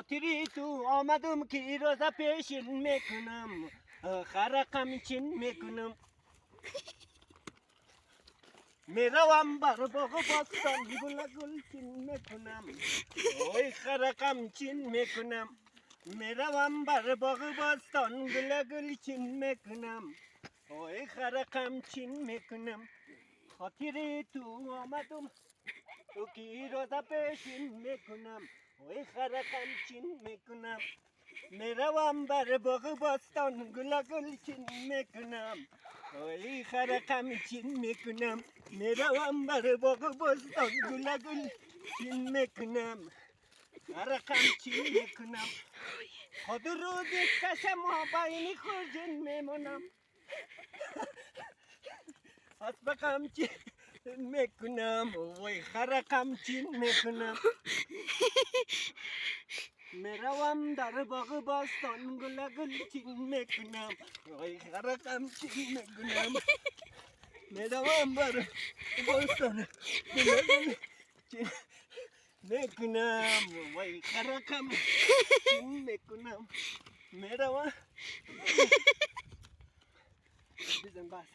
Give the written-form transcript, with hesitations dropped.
خاطری تو آمدم که روزا پیشین میکنم خرقم چین میکنم میروم بر باغ باستان گل گل چین میکنم وای خرقم چین میکنم میروم بر باغ باستان گل گل چین میکنم وای خرقم چین میکنم خاطری تو آمدم تو کی روزا پیشین میکنم وای خرقم چین میکنم میروم بر باغ باستان گل گل چین میکنم وای خرقم چین میکنم میروم بر باغ باستان گل گل چین میکنم خرقم چین میکنم خود روز کشم و بین خورجین میمونم اسبقم چین میکنم وای خرقم چین میکنم میروم در باغ باستان گل گل چین میکنم وای خرقم چین میکنم میروم بر باستان گل گل چین میکنم وای خرقم چین میکنم میروم بزن بس